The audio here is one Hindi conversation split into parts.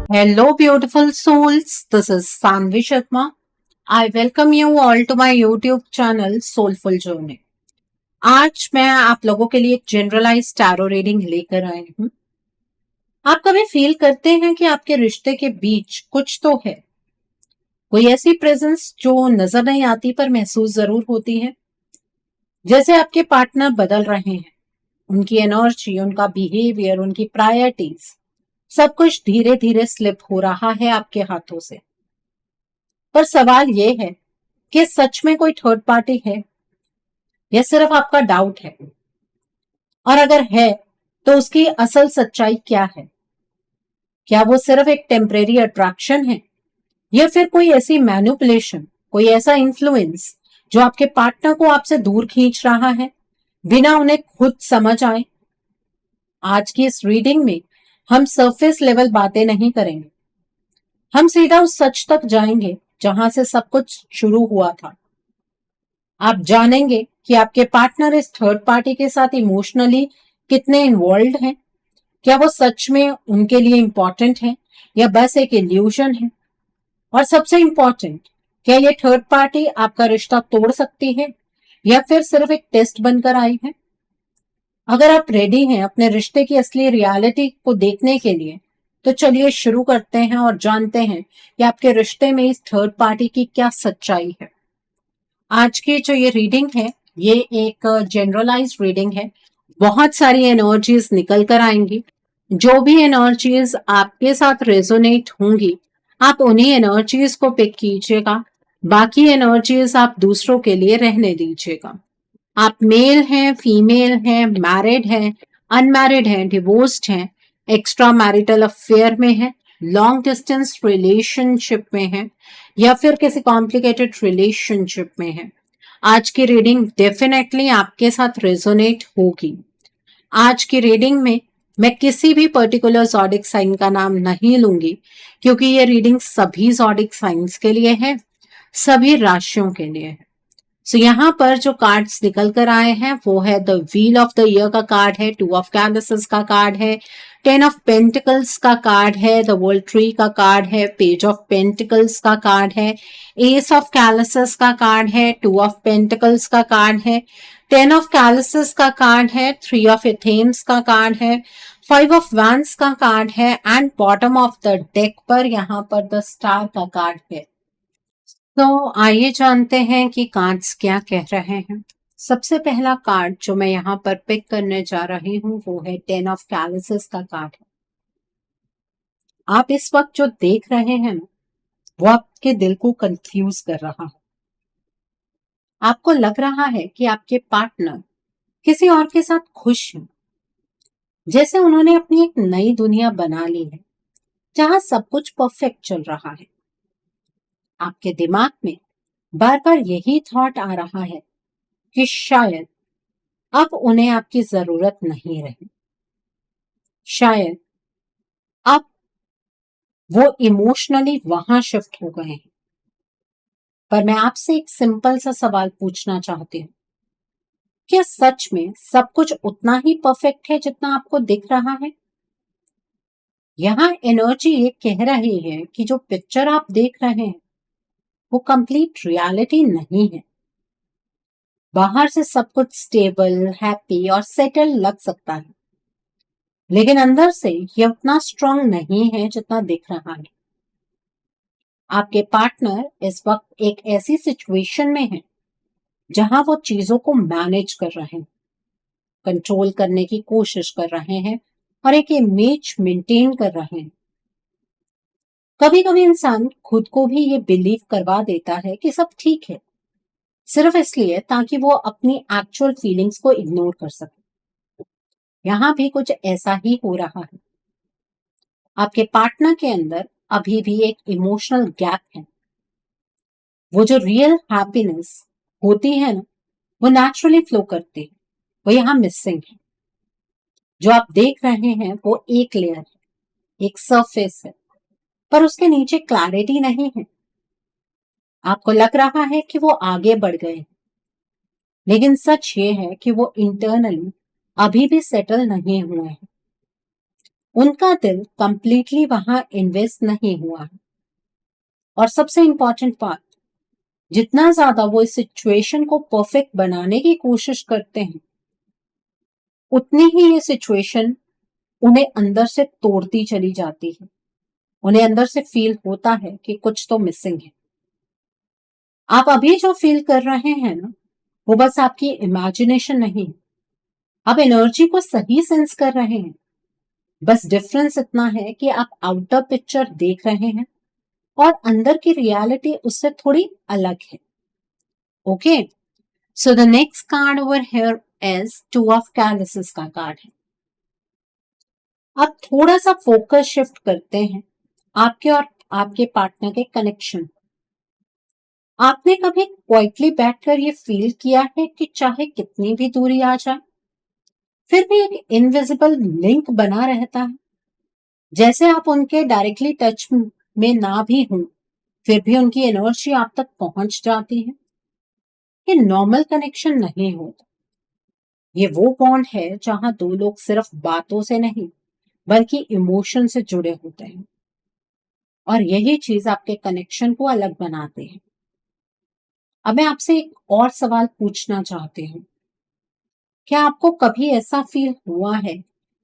Hello, beautiful souls. This is Sanvi Sharma. I welcome you all to my YouTube channel Soulful Journey. आज मैं आप लोगों के लिए एक जनरलाइज टैरो रीडिंग लेकर आई हूँ। आप कभी फील करते हैं कि आपके रिश्ते के बीच कुछ तो है, कोई ऐसी प्रेजेंस जो नजर नहीं आती पर महसूस जरूर होती है। जैसे आपके पार्टनर बदल रहे हैं, उनकी एनर्जी, उनका बिहेवियर, उनकी प्रायोरिटीज, सब कुछ धीरे धीरे स्लिप हो रहा है आपके हाथों से। पर सवाल ये है कि सच में कोई थर्ड पार्टी है या सिर्फ आपका डाउट है, और अगर है तो उसकी असल सच्चाई क्या है। क्या वो सिर्फ एक टेम्परेरी अट्रैक्शन है या फिर कोई ऐसी मैनिपुलेशन, कोई ऐसा इन्फ्लुएंस जो आपके पार्टनर को आपसे दूर खींच रहा है बिना उन्हें खुद समझ आए। आज की इस रीडिंग में हम सरफेस लेवल बातें नहीं करेंगे, हम सीधा उस सच तक जाएंगे जहां से सब कुछ शुरू हुआ था। आप जानेंगे कि आपके पार्टनर इस थर्ड पार्टी के साथ इमोशनली कितने इन्वॉल्व हैं, क्या वो सच में उनके लिए इंपॉर्टेंट है या बस एक इल्यूजन है, और सबसे इंपॉर्टेंट, क्या ये थर्ड पार्टी आपका रिश्ता तोड़ सकती है या फिर सिर्फ एक टेस्ट बनकर आई है। अगर आप रेडी हैं अपने रिश्ते की असली रियलिटी को देखने के लिए, तो चलिए शुरू करते हैं और जानते हैं कि आपके रिश्ते में इस थर्ड पार्टी की क्या सच्चाई है। आज की जो ये रीडिंग है, ये एक जनरलाइज रीडिंग है। बहुत सारी एनर्जीज निकल कर आएंगी। जो भी एनर्जीज आपके साथ रेजोनेट होंगी, आप उन्हीं एनर्जीज को पिक कीजिएगा। बाकी एनर्जीज आप दूसरों के लिए रहने दीजिएगा। आप मेल हैं, फीमेल हैं, मैरिड हैं, अनमैरिड हैं, डिवोर्स्ड हैं, एक्स्ट्रा मैरिटल अफेयर में हैं, लॉन्ग डिस्टेंस रिलेशनशिप में हैं या फिर किसी कॉम्प्लिकेटेड रिलेशनशिप में हैं, आज की रीडिंग डेफिनेटली आपके साथ रेजोनेट होगी। आज की रीडिंग में मैं किसी भी पर्टिकुलर ज़ोडिक साइन का नाम नहीं लूंगी, क्योंकि ये रीडिंग सभी ज़ोडिक साइंस के लिए है, सभी राशियों के लिए है। सो यहाँ पर जो कार्ड्स निकल कर आए हैं वो है the wheel of the year का कार्ड है, टू ऑफ कैंडल्स का कार्ड है, 10 ऑफ पेंटिकल्स का कार्ड है, द वर्ल्ड ट्री का कार्ड है, पेज ऑफ पेंटिकल्स का कार्ड है, एस ऑफ कैलसेस का कार्ड है, 2 ऑफ पेंटिकल्स का कार्ड है, 10 ऑफ कैलसेस का कार्ड है, 3 ऑफ एथेम्स का कार्ड है, 5 ऑफ वैंस का कार्ड है, and bottom of the deck पर यहाँ पर द स्टार का कार्ड है। तो आइए जानते हैं कि कार्ड्स क्या कह रहे हैं। सबसे पहला कार्ड जो मैं यहाँ पर पिक करने जा रही हूँ वो है 10 ऑफ कैलसेस का कार्ड है। आप इस वक्त जो देख रहे हैं ना, वो आपके दिल को कंफ्यूज कर रहा है। आपको लग रहा है कि आपके पार्टनर किसी और के साथ खुश हैं, जैसे उन्होंने अपनी एक नई दुनिया बना ली है जहां सब कुछ परफेक्ट चल रहा है। आपके दिमाग में बार बार यही थॉट आ रहा है कि शायद अब उन्हें आपकी जरूरत नहीं रही, शायद अब वो इमोशनली वहां शिफ्ट हो गए हैं। पर मैं आपसे एक सिंपल सा सवाल पूछना चाहती हूँ, क्या सच में सब कुछ उतना ही परफेक्ट है जितना आपको दिख रहा है? यहाँ एनर्जी ये कह रही है कि जो पिक्चर आप देख रहे हैं वो कंप्लीट रियलिटी नहीं है। बाहर से सब कुछ स्टेबल, हैप्पी और सेटल लग सकता है, लेकिन अंदर से ये उतना स्ट्रांग नहीं है जितना दिख रहा है। आपके पार्टनर इस वक्त एक ऐसी सिचुएशन में है जहां वो चीजों को मैनेज कर रहे हैं, कंट्रोल करने की कोशिश कर रहे हैं और एक इमेज मेंटेन कर रहे हैं। कभी कभी इंसान खुद को भी ये बिलीव करवा देता है कि सब ठीक है, सिर्फ इसलिए ताकि वो अपनी एक्चुअल फीलिंग्स को इग्नोर कर सके। यहाँ भी कुछ ऐसा ही हो रहा है। आपके पार्टनर के अंदर अभी भी एक इमोशनल गैप है। वो जो रियल हैप्पीनेस होती है ना, वो नेचुरली फ्लो करती है, वो यहाँ मिसिंग है। जो आप देख रहे हैं वो एक लेयर है, एक सरफेस है, पर उसके नीचे क्लैरिटी नहीं है। आपको लग रहा है कि वो आगे बढ़ गए हैं, लेकिन सच ये है कि वो इंटरनली अभी भी सेटल नहीं हुए हैं। उनका दिल कंप्लीटली वहां इन्वेस्ट नहीं हुआ है। और सबसे इंपॉर्टेंट बात, जितना ज्यादा वो इस सिचुएशन को परफेक्ट बनाने की कोशिश करते हैं, उतनी ही ये सिचुएशन उन्हें अंदर से तोड़ती चली जाती है। उन्हें अंदर से फील होता है कि कुछ तो मिसिंग है। आप अभी जो फील कर रहे हैं ना, वो बस आपकी इमेजिनेशन नहीं, आप एनर्जी को सही सेंस कर रहे हैं। बस डिफरेंस इतना है कि आप आउटर पिक्चर देख रहे हैं और अंदर की रियलिटी उससे थोड़ी अलग है। Okay, so the next card over here is two of chalices का कार्ड है। अब थोड़ा सा फोकस शिफ्ट करते हैं आपके और आपके पार्टनर के कनेक्शन। आपने कभी क्वाइटली बैठकर ये फील किया है कि चाहे कितनी भी दूरी आ जाए, फिर भी एक इनविजिबल लिंक बना रहता है, जैसे आप उनके डायरेक्टली टच में ना भी हों, फिर भी उनकी एनर्जी आप तक पहुंच जाती है। ये नॉर्मल कनेक्शन नहीं होता, ये वो बॉन्ड है जहां दो लोग सिर्फ बातों से नहीं बल्कि इमोशन से जुड़े होते हैं, और यही चीज आपके कनेक्शन को अलग बनाते हैं। अब मैं आपसे एक और सवाल पूछना चाहती हूँ, क्या आपको कभी ऐसा फील हुआ है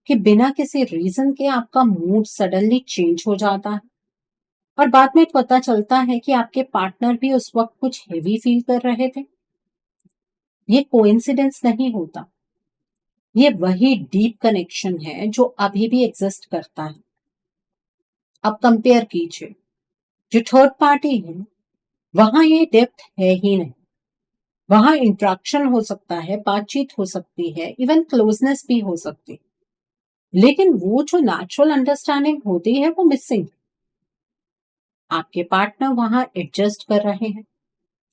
कि बिना किसी रीजन के आपका मूड सडनली चेंज हो जाता है और बाद में पता चलता है कि आपके पार्टनर भी उस वक्त कुछ हेवी फील कर रहे थे? ये कोइंसिडेंस नहीं होता, ये वही डीप कनेक्शन है जो अभी भी एग्जिस्ट करता है। अब कंपेयर कीजिए, जो थर्ड पार्टी है वहां ये डेप्थ है ही नहीं। वहां इंट्रैक्शन हो सकता है, बातचीत हो सकती है, इवन क्लोजनेस भी हो सकती है, लेकिन वो जो नेचुरल अंडरस्टैंडिंग होती है वो मिसिंग। आपके पार्टनर वहां एडजस्ट कर रहे हैं,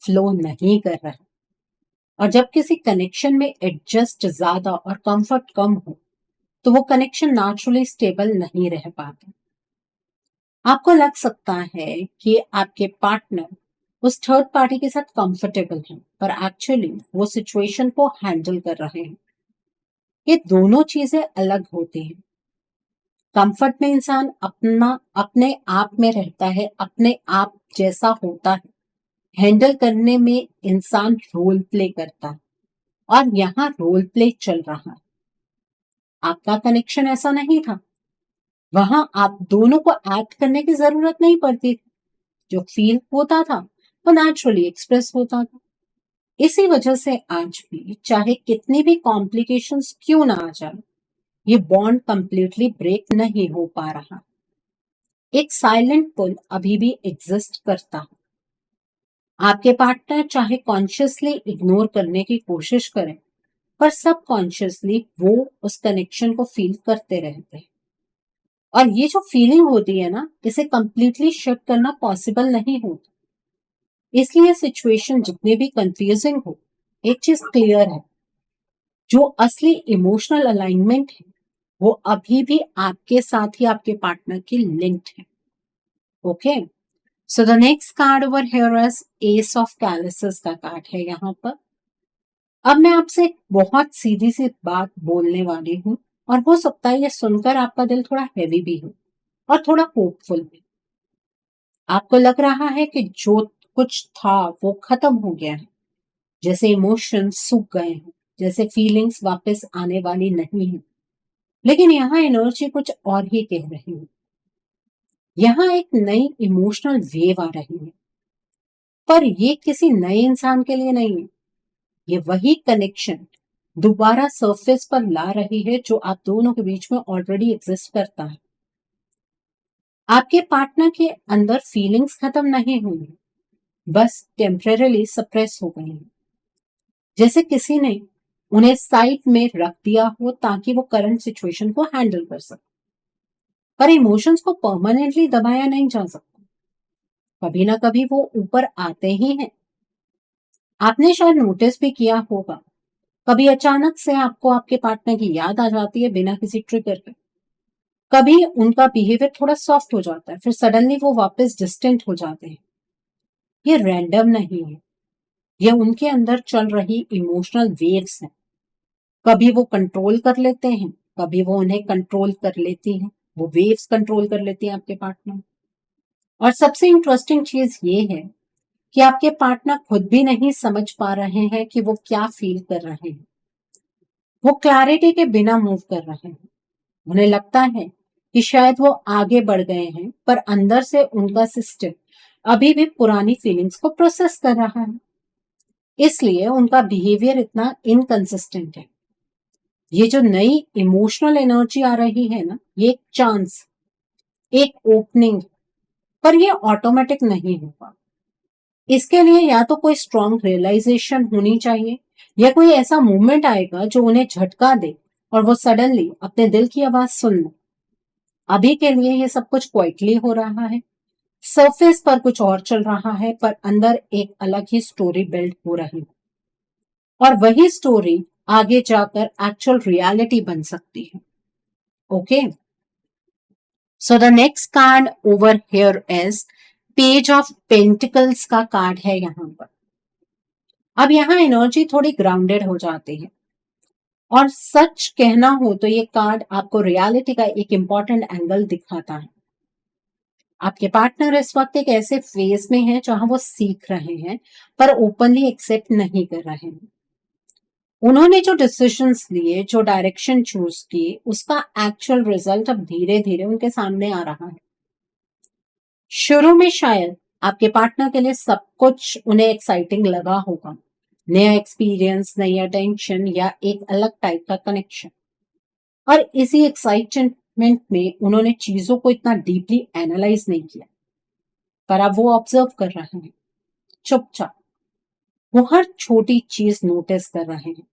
फ्लो नहीं कर रहे। और जब किसी कनेक्शन में एडजस्ट ज्यादा और कंफर्ट कम हो, तो वो कनेक्शन नेचुरली स्टेबल नहीं रह पाता। आपको लग सकता है कि आपके पार्टनर उस थर्ड पार्टी के साथ कंफर्टेबल हैं, पर एक्चुअली वो सिचुएशन को हैंडल कर रहे हैं। ये दोनों चीजें अलग होती हैं। कंफर्ट में इंसान अपने आप में रहता है, अपने आप जैसा होता है। हैंडल करने में इंसान रोल प्ले करता है, और यहाँ रोल प्ले चल रहा है। आपका कनेक्शन ऐसा नहीं था, वहां आप दोनों को एक्ट करने की जरूरत नहीं पड़ती थी। जो फील होता था वो नेचुरली एक्सप्रेस होता था। इसी वजह से आज भी चाहे कितनी भी कॉम्प्लिकेशंस क्यों ना आ जाए, ये बॉन्ड कंप्लीटली ब्रेक नहीं हो पा रहा। एक साइलेंट पुल अभी भी एग्जिस्ट करता है। आपके पार्टनर चाहे कॉन्शियसली इग्नोर करने की कोशिश करें, पर सबकॉन्शियसली वो उस कनेक्शन को फील करते रहते हैं। और ये जो फीलिंग होती है ना, इसे कंप्लीटली शट करना पॉसिबल नहीं होता। इसलिए सिचुएशन जितनी भी कंफ्यूजिंग हो, एक चीज क्लियर है, जो असली इमोशनल अलाइनमेंट है वो अभी भी आपके साथ ही आपके पार्टनर की लिंक्ड है। Okay, so the next card over here is ace of chalices का कार्ड है यहाँ पर। अब मैं आपसे एक बहुत सीधी सी बात बोलने वाली हूँ, और हो सकता है ये सुनकर आपका दिल थोड़ा हैवी भी हो और थोड़ा होपफुल भी। आपको लग रहा है कि जो कुछ था वो खत्म हो गया है, जैसे इमोशंस सूख गए हैं, जैसे फीलिंग्स वापस आने वाली नहीं है। लेकिन यहाँ एनर्जी कुछ और ही कह रही है। यहाँ एक नई इमोशनल वेव आ रही है, पर ये किसी नए इंसान के लिए नहीं है। ये वही कनेक्शन दोबारा सरफेस पर ला रही है जो आप दोनों के बीच में ऑलरेडी एग्जिस्ट करता है। आपके पार्टनर के अंदर फीलिंग्स खत्म नहीं हुई, बस टेम्परेली सप्रेस हो गई हैं। जैसे किसी ने उन्हें साइड में रख दिया हो ताकि वो करंट सिचुएशन को हैंडल कर सके। पर इमोशंस को परमानेंटली दबाया नहीं जा सकता, कभी ना कभी वो ऊपर आते ही हैं। आपने शायद नोटिस भी किया होगा, कभी अचानक से आपको आपके पार्टनर की याद आ जाती है बिना किसी ट्रिगर के। कभी उनका बिहेवियर थोड़ा सॉफ्ट हो जाता है, फिर सडनली वो वापस डिस्टेंट हो जाते हैं। ये रैंडम नहीं है, ये उनके अंदर चल रही इमोशनल वेव्स हैं। कभी वो कंट्रोल कर लेते हैं, कभी वो उन्हें कंट्रोल कर लेती हैं। वो वेव्स कंट्रोल कर लेती है आपके पार्टनर। और सबसे इंटरेस्टिंग चीज ये है कि आपके पार्टनर खुद भी नहीं समझ पा रहे हैं कि वो क्या फील कर रहे हैं। वो क्लैरिटी के बिना मूव कर रहे हैं। उन्हें लगता है कि शायद वो आगे बढ़ गए हैं, पर अंदर से उनका सिस्टम अभी भी पुरानी फीलिंग्स को प्रोसेस कर रहा है। इसलिए उनका बिहेवियर इतना इनकंसिस्टेंट है। ये जो नई इमोशनल एनर्जी आ रही है ना, ये एक चांस, एक ओपनिंग, पर ये ऑटोमेटिक नहीं होगा। इसके लिए या तो कोई स्ट्रॉन्ग रियलाइजेशन होनी चाहिए, या कोई ऐसा मूवमेंट आएगा जो उन्हें झटका दे और वो सडनली अपने दिल की आवाज सुन ले। अभी के लिए ये सब कुछ क्वाइटली हो रहा है, सरफेस पर कुछ और चल रहा है, पर अंदर एक अलग ही स्टोरी बिल्ड हो रही है। और वही स्टोरी आगे जाकर एक्चुअल रियलिटी बन सकती है। Okay, so the next card over here is page of pentacles का कार्ड है यहाँ पर। अब यहाँ एनर्जी थोड़ी ग्राउंडेड हो जाती है, और सच कहना हो तो ये कार्ड आपको रियलिटी का एक इंपॉर्टेंट एंगल दिखाता है। आपके पार्टनर इस वक्त एक ऐसे फेज में है जहां वो सीख रहे हैं, पर ओपनली एक्सेप्ट नहीं कर रहे हैं। उन्होंने जो डिसीजंस लिए, जो डायरेक्शन चूज की, उसका एक्चुअल रिजल्ट अब धीरे धीरे उनके सामने आ रहा है। शुरू में शायद आपके पार्टनर के लिए सब कुछ उन्हें एक्साइटिंग लगा होगा, नया एक्सपीरियंस, नई अटेंशन या एक अलग टाइप का कनेक्शन। और इसी एक्साइटमेंट में उन्होंने चीजों को इतना डीपली एनालाइज नहीं किया, पर अब वो ऑब्जर्व कर रहे हैं चुपचाप। वो हर छोटी चीज नोटिस कर रहे हैं।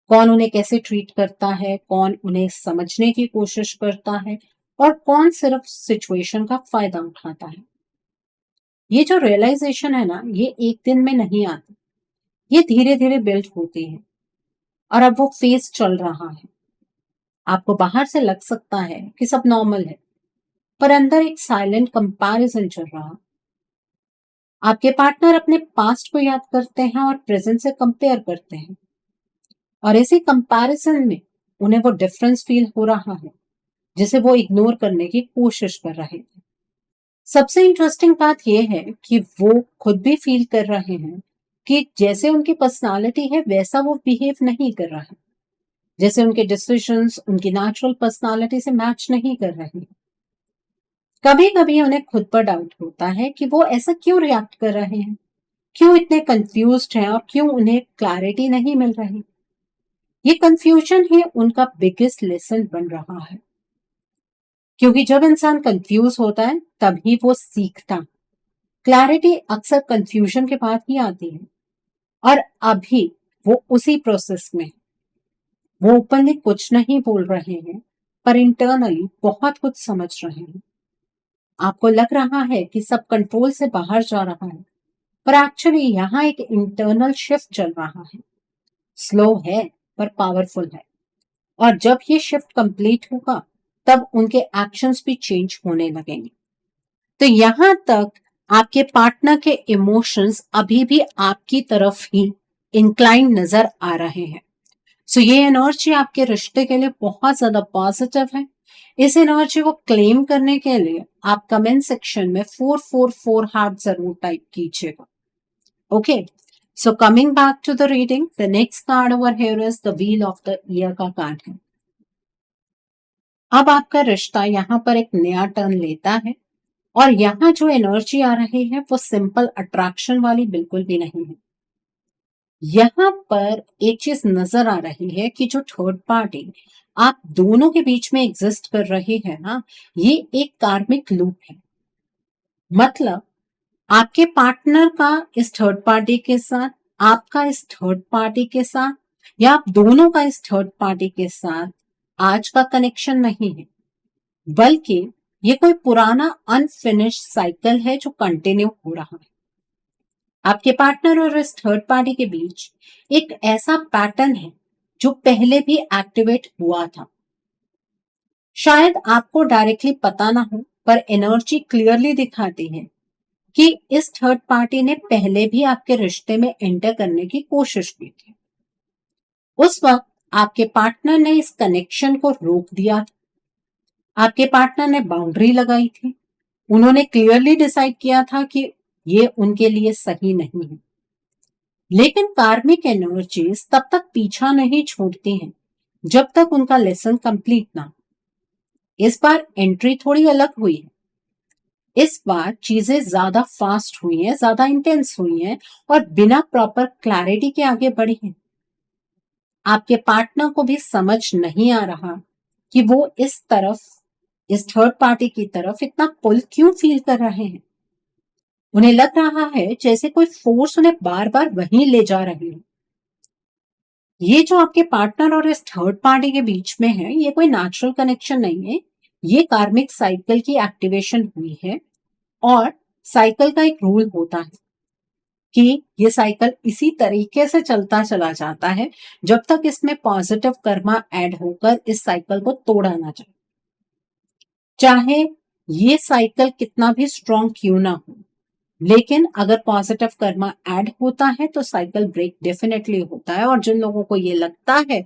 कौन उन्हें कैसे ट्रीट करता है, कौन उन्हें समझने की कोशिश करता है, और कौन सिर्फ सिचुएशन का फायदा उठाता है। ये जो रियलाइजेशन है ना, ये एक दिन में नहीं आती, ये धीरे धीरे बिल्ड होती है। और अब वो फेज चल रहा है। आपको बाहर से लग सकता है कि सब नॉर्मल है, पर अंदर एक साइलेंट कंपैरिजन चल रहा। आपके पार्टनर अपने पास्ट को याद करते हैं और प्रेजेंट से कंपेयर करते हैं, और इसी कंपैरिजन में उन्हें वो डिफरेंस फील हो रहा है जिसे वो इग्नोर करने की कोशिश कर रहे थे। सबसे इंटरेस्टिंग बात यह है कि वो खुद भी फील कर रहे हैं कि जैसे उनकी पर्सनालिटी है वैसा वो बिहेव नहीं कर रहा है, जैसे उनके डिसीजंस उनकी नेचुरल पर्सनालिटी से मैच नहीं कर रहे हैं। कभी कभी उन्हें खुद पर डाउट होता है कि वो ऐसा क्यों रिएक्ट कर रहे हैं, क्यों इतने कंफ्यूज्ड हैं, और क्यों उन्हें क्लैरिटी नहीं मिल रही। ये कंफ्यूजन ही उनका बिगेस्ट लेसन बन रहा है, क्योंकि जब इंसान कंफ्यूज होता है तभी वो सीखता। क्लैरिटी अक्सर कंफ्यूजन के बाद ही आती है, और अभी वो उसी प्रोसेस में है। वो ओपनली कुछ नहीं बोल रहे हैं, पर इंटरनली बहुत कुछ समझ रहे हैं। आपको लग रहा है कि सब कंट्रोल से बाहर जा रहा है, पर एक्चुअली यहाँ एक इंटरनल शिफ्ट चल रहा है। स्लो है पर पावरफुल है, और जब ये शिफ्ट कंप्लीट होगा तब उनके एक्शंस भी चेंज होने लगेंगे। तो यहाँ तक आपके पार्टनर के इमोशंस अभी भी आपकी तरफ ही इंक्लाइन नजर आ रहे हैं। सो ये एनर्जी आपके रिश्ते के लिए बहुत ज्यादा पॉजिटिव है। इस एनर्जी को क्लेम करने के लिए आप कमेंट सेक्शन में 444 हार्ट जरूर टाइप कीजिएगा। Okay, so coming back to the reading, the next card over here is the wheel of the year का कार्ड है। अब आपका रिश्ता यहाँ पर एक नया टर्न लेता है, और यहाँ जो एनर्जी आ रही है वो सिंपल अट्रैक्शन वाली बिल्कुल भी नहीं है। यहाँ पर एक चीज नजर आ रही है कि जो थर्ड पार्टी आप दोनों के बीच में एग्जिस्ट कर रही है ना, ये एक कार्मिक लूप है। मतलब आपके पार्टनर का इस थर्ड पार्टी के साथ, आपका इस थर्ड पार्टी के साथ, या आप दोनों का इस थर्ड पार्टी के साथ आज का कनेक्शन नहीं है, बल्कि ये कोई पुराना अनफिनिश्ड साइकिल है जो कंटिन्यू हो रहा है। आपके पार्टनर और इस थर्ड पार्टी के बीच एक ऐसा पैटर्न है जो पहले भी एक्टिवेट हुआ था। शायद आपको डायरेक्टली पता ना हो, पर एनर्जी क्लियरली दिखाती है कि इस थर्ड पार्टी ने पहले भी आपके रिश्ते में एंटर करने की कोशिश की थी। उस वक्त आपके पार्टनर ने इस कनेक्शन को रोक दिया था, आपके पार्टनर ने बाउंड्री लगाई थी, उन्होंने क्लियरली डिसाइड किया था कि ये उनके लिए सही नहीं है। लेकिन कार्मिक एनर्जीज तब तक पीछा नहीं छोड़ती हैं जब तक उनका लेसन कंप्लीट ना हो। इस बार एंट्री थोड़ी अलग हुई है। इस बार चीजें ज्यादा फास्ट हुई हैं, ज्यादा इंटेंस हुई हैं और बिना प्रॉपर क्लैरिटी के आगे बढ़ी हैं। आपके पार्टनर को भी समझ नहीं आ रहा कि वो इस थर्ड पार्टी की तरफ इतना पुल क्यों फील कर रहे हैं। उन्हें लग रहा है जैसे कोई फोर्स उन्हें बार बार वहीं ले जा रही है। ये जो आपके पार्टनर और इस थर्ड पार्टी के बीच में है, ये कोई नेचुरल कनेक्शन नहीं है। ये कार्मिक साइकिल की एक्टिवेशन हुई है और साइकिल का एक रूल होता है कि ये साइकिल इसी तरीके से चलता चला जाता है जब तक इसमें पॉजिटिव कर्मा ऐड होकर इस साइकिल को तोड़ा ना जाए। चाहे ये साइकिल कितना भी स्ट्रॉन्ग क्यों ना हो, लेकिन अगर पॉजिटिव कर्मा ऐड होता है तो साइकिल ब्रेक डेफिनेटली होता है। और जिन लोगों को ये लगता है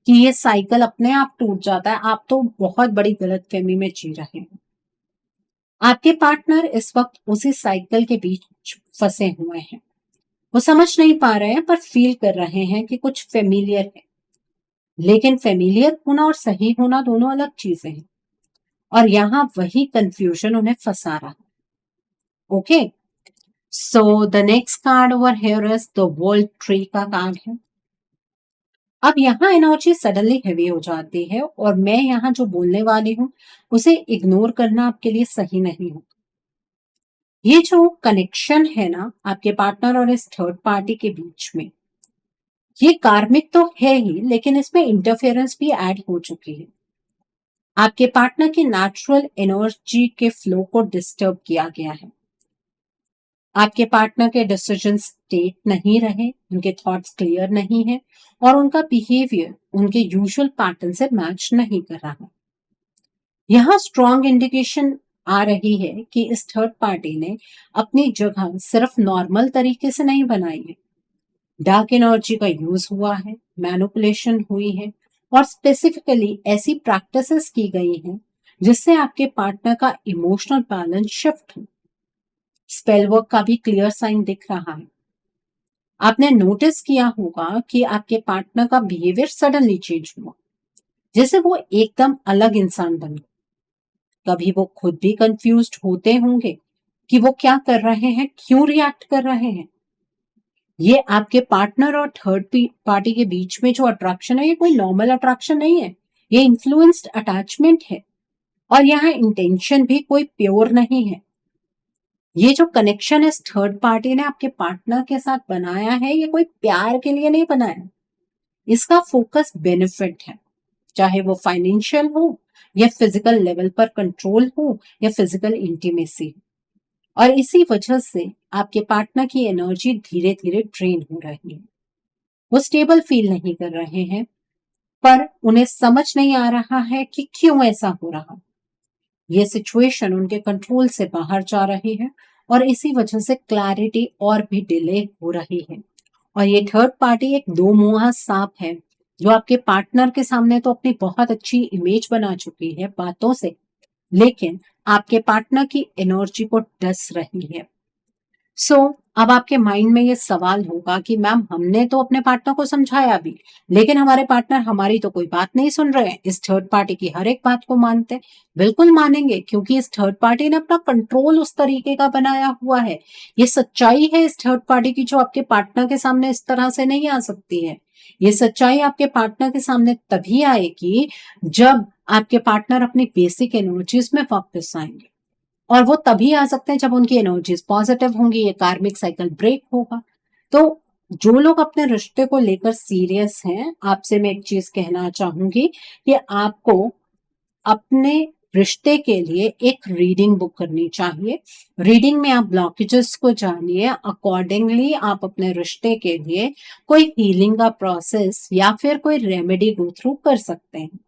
कि ये साइकिल अपने आप टूट जाता है, आप तो बहुत बड़ी गलतफहमी में जी रहे हैं। आपके पार्टनर इस वक्त उसी साइकिल के बीच फंसे हुए हैं। वो समझ नहीं पा रहे हैं पर फील कर रहे हैं कि कुछ फेमिलियर है। लेकिन फेमिलियर होना और सही होना दोनों अलग चीजें हैं और यहाँ वही कंफ्यूजन उन्हें फंसा रहा है। Okay, so the next card over here is the world tree का कार्ड है। अब यहाँ एनर्जी सडनली हैवी हो जाती है और मैं यहाँ जो बोलने वाली हूँ उसे इग्नोर करना आपके लिए सही नहीं हो। ये जो कनेक्शन है ना आपके पार्टनर और इस थर्ड पार्टी के बीच में, ये कार्मिक तो है ही, लेकिन इसमें इंटरफेरेंस भी ऐड हो चुकी है। आपके पार्टनर की नेचुरल एनर्जी के फ्लो को डिस्टर्ब किया गया है। आपके पार्टनर के डिसीजन स्टेट नहीं रहे, उनके थॉट्स क्लियर नहीं है और उनका बिहेवियर उनके यूजुअल पैटर्न से मैच नहीं कर रहा। यहाँ स्ट्रॉन्ग इंडिकेशन आ रही है कि इस थर्ड पार्टी ने अपनी जगह सिर्फ नॉर्मल तरीके से नहीं बनाई है। डार्क एनर्जी का यूज हुआ है, मैनिपुलेशन हुई है और स्पेसिफिकली ऐसी प्रैक्टिसेस की गई हैं जिससे आपके पार्टनर का इमोशनल बैलेंस शिफ्ट हो। स्पेल वर्क का भी क्लियर साइन दिख रहा है। आपने नोटिस किया होगा कि आपके पार्टनर का बिहेवियर सडनली चेंज हुआ, जैसे वो एकदम अलग इंसान बन गए। कभी वो खुद भी कंफ्यूज्ड होते होंगे कि वो क्या कर रहे हैं, क्यों रिएक्ट कर रहे हैं। ये आपके पार्टनर और थर्ड पार्टी के बीच में जो अट्रैक्शन है, ये कोई नॉर्मल अट्रैक्शन नहीं है, ये इन्फ्लुएंस्ड अटैचमेंट है और यहाँ इंटेंशन भी कोई प्योर नहीं है। ये जो कनेक्शन इस थर्ड पार्टी ने आपके पार्टनर के साथ बनाया है, ये कोई प्यार के लिए नहीं बनाया। इसका फोकस बेनिफिट है, चाहे वो फाइनेंशियल हो या फिजिकल लेवल पर कंट्रोल हो या फिजिकल इंटीमेसी। और इसी वजह से आपके पार्टनर की एनर्जी धीरे धीरे ड्रेन हो रही है। वो स्टेबल फील नहीं कर रहे हैं पर उन्हें समझ नहीं आ रहा है कि क्यों ऐसा हो रहा। ये सिचुएशन उनके कंट्रोल से बाहर जा रही है और इसी वजह से क्लैरिटी और भी डिले हो रही है। और ये थर्ड पार्टी एक दो मुंहा सांप है जो आपके पार्टनर के सामने तो अपनी बहुत अच्छी इमेज बना चुकी है बातों से, लेकिन आपके पार्टनर की एनर्जी को डस रही है। अब आपके माइंड में ये सवाल होगा कि मैम हमने तो अपने पार्टनर को समझाया भी, लेकिन हमारे पार्टनर हमारी तो कोई बात नहीं सुन रहे हैं, इस थर्ड पार्टी की हर एक बात को मानते हैं। बिल्कुल मानेंगे, क्योंकि इस थर्ड पार्टी ने अपना कंट्रोल उस तरीके का बनाया हुआ है। ये सच्चाई है इस थर्ड पार्टी की जो आपके पार्टनर के सामने इस तरह से नहीं आ सकती है। ये सच्चाई आपके पार्टनर के सामने तभी आएगी जब आपके पार्टनर अपनी बेसिक एनर्जीज में वापस आएंगे और वो तभी आ सकते हैं जब उनकी एनर्जीज पॉजिटिव होंगी, ये कार्मिक साइकिल ब्रेक होगा। तो जो लोग अपने रिश्ते को लेकर सीरियस हैं, आपसे मैं एक चीज कहना चाहूंगी कि आपको अपने रिश्ते के लिए एक रीडिंग बुक करनी चाहिए। रीडिंग में आप ब्लॉकेजेस को जानिए, अकॉर्डिंगली आप अपने रिश्ते के लिए कोई हीलिंग का प्रोसेस या फिर कोई रेमेडी गो थ्रू कर सकते हैं।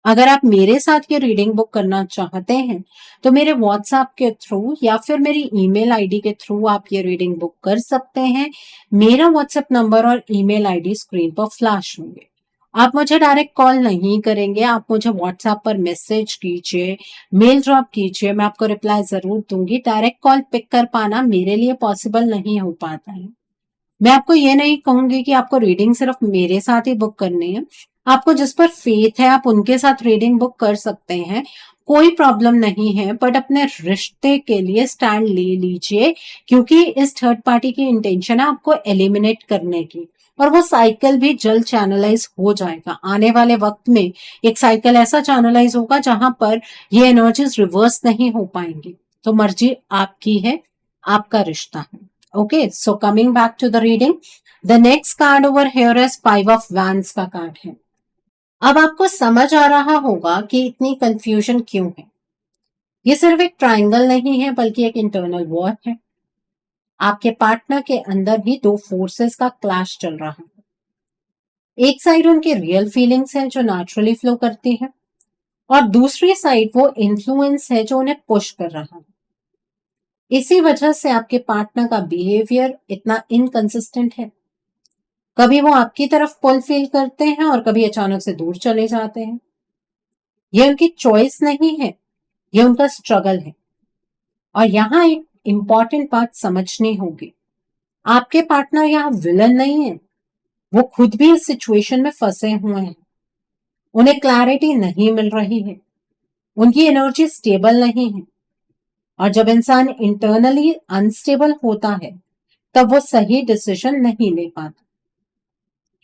अगर आप मेरे साथ ये रीडिंग बुक करना चाहते हैं तो मेरे व्हाट्सएप के थ्रू या फिर मेरी ईमेल आईडी के थ्रू आप ये रीडिंग बुक कर सकते हैं। मेरा व्हाट्सएप नंबर और ईमेल आईडी स्क्रीन पर फ्लैश होंगे आप मुझे डायरेक्ट कॉल नहीं करेंगे, आप मुझे व्हाट्सएप पर मैसेज कीजिए, मेल ड्रॉप कीजिए, मैं आपको रिप्लाई ज़रूर दूँगी। डायरेक्ट कॉल पिक कर पाना मेरे लिए पॉसिबल नहीं हो पाता है। मैं आपको ये नहीं कहूँगी कि आपको रीडिंग सिर्फ मेरे साथ ही बुक करनी है। आपको जिस पर फेथ है आप उनके साथ रीडिंग बुक कर सकते हैं, कोई प्रॉब्लम नहीं है। बट अपने रिश्ते के लिए स्टैंड ले लीजिए, क्योंकि इस थर्ड पार्टी की इंटेंशन है आपको एलिमिनेट करने की, और वो साइकिल भी जल्द चैनलाइज हो जाएगा। आने वाले वक्त में एक साइकिल ऐसा चैनलाइज होगा जहां पर ये एनर्जीज रिवर्स नहीं हो पाएंगी। तो मर्जी आपकी है, आपका रिश्ता है। Okay, so coming back to the reading, the next card over here is Five of Wands का कार्ड है। अब आपको समझ आ रहा होगा कि इतनी कंफ्यूजन क्यों है। ये सिर्फ एक ट्रायंगल नहीं है, बल्कि एक इंटरनल वॉर है। आपके पार्टनर के अंदर ही दो फोर्सेस का क्लैश चल रहा है। एक साइड उनकी रियल फीलिंग्स है जो नेचुरली फ्लो करती है, और दूसरी साइड वो इन्फ्लुएंस है जो उन्हें पुश कर रहा है। इसी वजह से आपके पार्टनर का बिहेवियर इतना इनकंसिस्टेंट है। कभी वो आपकी तरफ पुल फील करते हैं और कभी अचानक से दूर चले जाते हैं। ये उनकी चॉइस नहीं है, ये उनका स्ट्रगल है। और यहाँ एक इंपॉर्टेंट बात समझनी होगी, आपके पार्टनर यहाँ विलन नहीं है, वो खुद भी इस सिचुएशन में फंसे हुए हैं। उन्हें क्लैरिटी नहीं मिल रही है, उनकी एनर्जी स्टेबल नहीं है, और जब इंसान इंटरनली अनस्टेबल होता है तब वो सही डिसीजन नहीं ले पाता।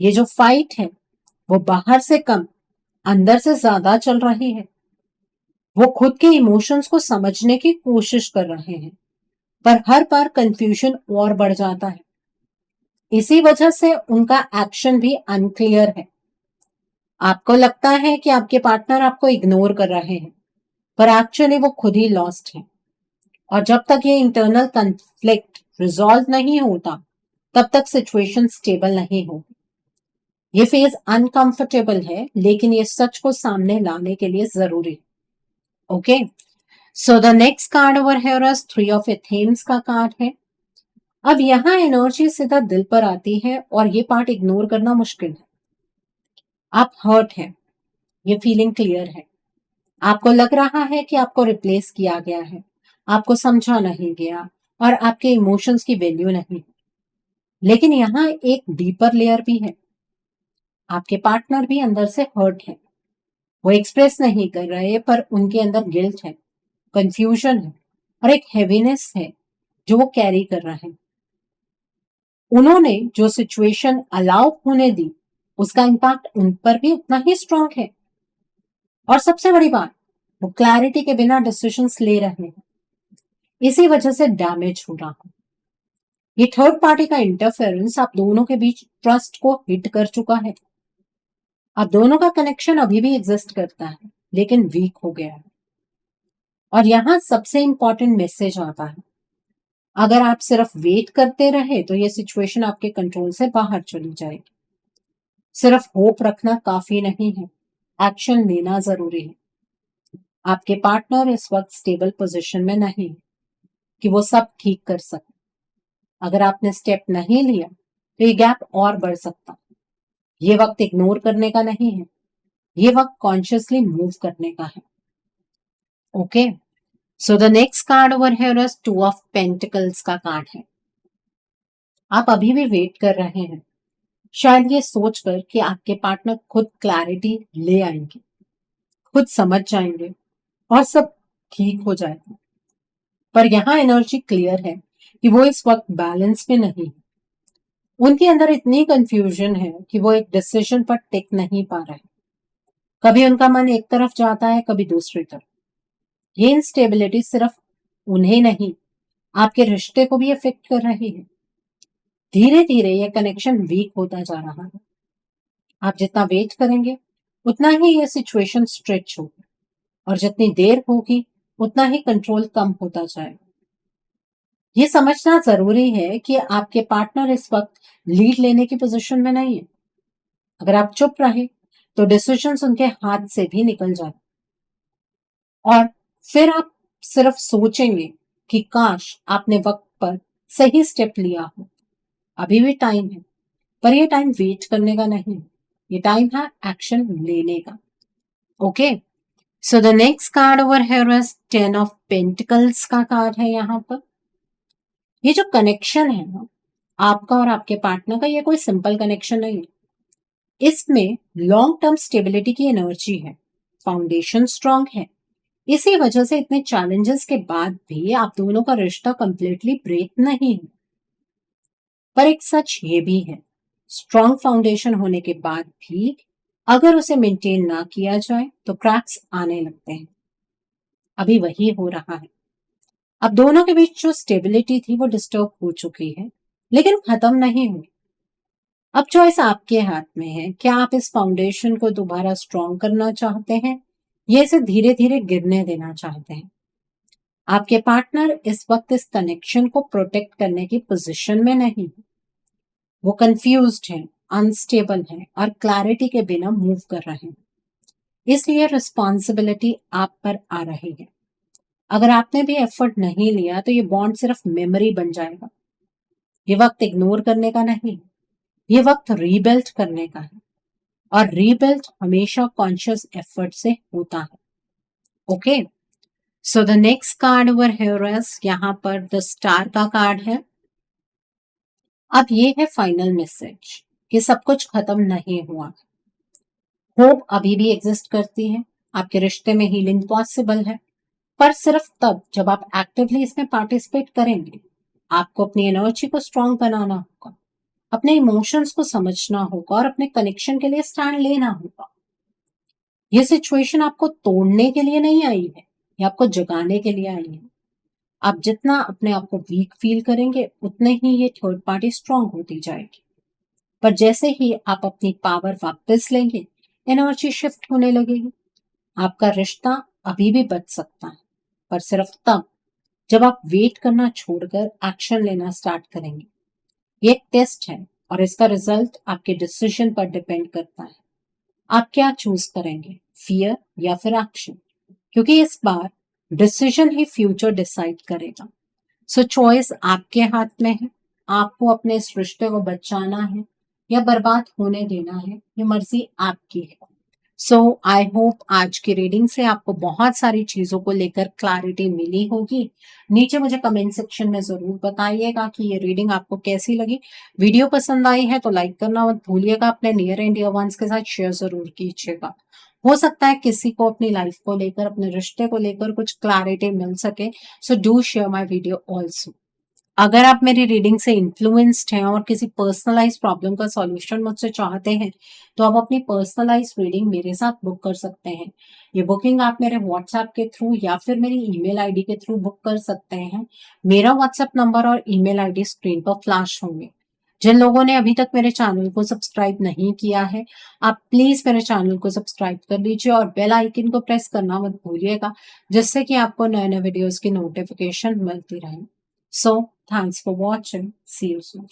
ये जो फाइट है वो बाहर से कम, अंदर से ज्यादा चल रही है। वो खुद के इमोशंस को समझने की कोशिश कर रहे हैं, पर हर बार कंफ्यूजन और बढ़ जाता है। इसी वजह से उनका एक्शन भी अनक्लियर है। आपको लगता है कि आपके पार्टनर आपको इग्नोर कर रहे हैं, पर एक्चुअली वो खुद ही लॉस्ट है। और जब तक ये इंटरनल कन्फ्लिक्ट रिजॉल्व नहीं होता, तब तक सिचुएशन स्टेबल नहीं होगी। ये फेज अनकंफर्टेबल है, लेकिन ये सच को सामने लाने के लिए जरूरी है। Okay, so the next card over here is three of athames का कार्ड है। अब यहाँ एनर्जी सीधा दिल पर आती है, और ये पार्ट इग्नोर करना मुश्किल है। आप हर्ट है, ये फीलिंग क्लियर है। आपको लग रहा है कि आपको रिप्लेस किया गया है, आपको समझा नहीं गया, और आपके इमोशंस की वैल्यू नहीं। लेकिन यहाँ एक डीपर लेयर भी है। आपके पार्टनर भी अंदर से हर्ट है। वो एक्सप्रेस नहीं कर रहे, पर उनके अंदर गिल्ट है, कंफ्यूजन है, और एक हैवीनेस है जो वो कैरी कर रहे हैं। उन्होंने जो सिचुएशन अलाउ होने दी, उसका इम्पैक्ट उन पर भी उतना ही स्ट्रांग है। और सबसे बड़ी बात, वो क्लैरिटी के बिना डिसीजंस ले रहे हैं। इसी वजह से डैमेज हो रहा है। ये थर्ड पार्टी का इंटरफेरेंस आप दोनों के बीच ट्रस्ट को हिट कर चुका है। आप दोनों का कनेक्शन अभी भी एग्जिस्ट करता है, लेकिन वीक हो गया है। और यहाँ सबसे इंपॉर्टेंट मैसेज आता है, अगर आप सिर्फ वेट करते रहे तो ये सिचुएशन आपके कंट्रोल से बाहर चली जाएगी। सिर्फ होप रखना काफी नहीं है, एक्शन लेना जरूरी है। आपके पार्टनर इस वक्त स्टेबल पोजीशन में नहीं है कि वो सब ठीक कर सके। अगर आपने स्टेप नहीं लिया तो ये गैप और बढ़ सकता है। ये वक्त इग्नोर करने का नहीं है, ये वक्त कॉन्शियसली मूव करने का है। Okay, so the next card over here is two of pentacles का कार्ड है। आप अभी भी वेट कर रहे हैं, शायद ये सोचकर कि आपके पार्टनर खुद क्लैरिटी ले आएंगे, खुद समझ जाएंगे, और सब ठीक हो जाएगा। पर यहाँ एनर्जी क्लियर है कि वो इस वक्त बैलेंस में नहीं है। उनके अंदर इतनी कंफ्यूजन है कि वो एक डिसीजन पर टिक नहीं पा रहे। कभी उनका मन एक तरफ जाता है, कभी दूसरी तरफ। ये इंस्टेबिलिटी सिर्फ उन्हें नहीं, आपके रिश्ते को भी अफेक्ट कर रही है। धीरे धीरे ये कनेक्शन वीक होता जा रहा है। आप जितना वेट करेंगे उतना ही ये सिचुएशन स्ट्रेच होगी, और जितनी देर होगी उतना ही कंट्रोल कम होता जाएगा। ये समझना जरूरी है कि आपके पार्टनर इस वक्त लीड लेने की पोजीशन में नहीं है। अगर आप चुप रहे तो डिसीजंस उनके हाथ से भी निकल जाए, और फिर आप सिर्फ सोचेंगे कि काश आपने वक्त पर सही स्टेप लिया हो। अभी भी टाइम है, पर यह टाइम वेट करने का नहीं। ये टाइम है एक्शन लेने का। Okay, so the next card over here is 10 of pentacles का कार्ड है यहाँ पर। ये जो कनेक्शन है ना आपका और आपके पार्टनर का, ये कोई सिंपल कनेक्शन नहीं है। इसमें लॉन्ग टर्म स्टेबिलिटी की एनर्जी है, फाउंडेशन स्ट्रांग है। इसी वजह से इतने चैलेंजेस के बाद भी आप दोनों का रिश्ता कंप्लीटली ब्रेक नहीं है। पर एक सच ये भी है, स्ट्रांग फाउंडेशन होने के बाद भी अगर उसे मेंटेन ना किया जाए तो क्रैक्स आने लगते हैं। अभी वही हो रहा है। अब दोनों के बीच जो स्टेबिलिटी थी वो डिस्टर्ब हो चुकी है, लेकिन खत्म नहीं हुई। अब चॉइस आपके हाथ में है, क्या आप इस फाउंडेशन को दोबारा स्ट्रॉन्ग करना चाहते हैं या इसे धीरे धीरे गिरने देना चाहते हैं। आपके पार्टनर इस वक्त इस कनेक्शन को प्रोटेक्ट करने की पोजीशन में नहीं है। वो कंफ्यूज्ड है, अनस्टेबल है और क्लैरिटी के बिना मूव कर रहे हैं। इसलिए रिस्पॉन्सिबिलिटी आप पर आ रही है। अगर आपने भी एफर्ट नहीं लिया तो ये बॉन्ड सिर्फ मेमोरी बन जाएगा। ये वक्त इग्नोर करने का नहीं, ये वक्त रीबिल्ड करने का है, और रीबिल्ड हमेशा कॉन्शियस एफर्ट से होता है। Okay, so the next card over here is यहाँ पर द स्टार का कार्ड है। अब ये है फाइनल मैसेज कि सब कुछ खत्म नहीं हुआ। होप अभी भी एग्जिस्ट करती है, आपके रिश्ते में हीलिंग पॉसिबल है, पर सिर्फ तब जब आप एक्टिवली इसमें पार्टिसिपेट करेंगे। आपको अपनी एनर्जी को स्ट्रांग बनाना होगा, अपने इमोशंस को समझना होगा और अपने कनेक्शन के लिए स्टैंड लेना होगा। ये सिचुएशन आपको तोड़ने के लिए नहीं आई है, ये आपको जगाने के लिए आई है। आप जितना अपने आप को वीक फील करेंगे उतने ही ये थर्ड पार्टी स्ट्रांग होती जाएगी। पर जैसे ही आप अपनी पावर वापस लेंगे, एनर्जी शिफ्ट होने लगेगी। आपका रिश्ता अभी भी बच सकता है, पर सिर्फ तब जब आप वेट करना छोड़कर एक्शन लेना स्टार्ट करेंगे। ये एक टेस्ट है और इसका रिजल्ट आपके डिसीजन पर डिपेंड करता है। आप क्या चूज करेंगे, फियर या फिर एक्शन? क्योंकि इस बार डिसीजन ही फ्यूचर डिसाइड करेगा। सो चॉइस आपके हाथ में है। आपको अपने इस रिश्ते को बचाना है या बर्बाद होने देना है, ये मर्जी आपकी है। सो आई होप आज की रीडिंग से आपको बहुत सारी चीजों को लेकर क्लैरिटी मिली होगी। नीचे मुझे कमेंट सेक्शन में जरूर बताइएगा कि ये रीडिंग आपको कैसी लगी। वीडियो पसंद आई है तो लाइक करना मत भूलिएगा, अपने नियर एंड डियर वंस के साथ शेयर जरूर कीजिएगा। हो सकता है किसी को अपनी लाइफ को लेकर, अपने रिश्ते को लेकर कुछ क्लैरिटी मिल सके। So do share my video also. अगर आप मेरी रीडिंग से इन्फ्लुएंस्ड हैं और किसी पर्सनलाइज प्रॉब्लम का सॉल्यूशन मुझसे चाहते हैं तो आप अपनी पर्सनलाइज रीडिंग मेरे साथ बुक कर सकते हैं। ये बुकिंग आप मेरे व्हाट्सएप के थ्रू या फिर मेरी ईमेल आईडी के थ्रू बुक कर सकते हैं। मेरा व्हाट्सएप नंबर और ईमेल आईडी स्क्रीन पर फ्लैश होंगे। जिन लोगों ने अभी तक मेरे चैनल को सब्सक्राइब नहीं किया है, आप प्लीज मेरे चैनल को सब्सक्राइब कर लीजिए और बेल आइकन को प्रेस करना मत भूलिएगा, जिससे कि आपको नए नए वीडियोस की नोटिफिकेशन मिलती रहे। So, thanks for watching. See you soon.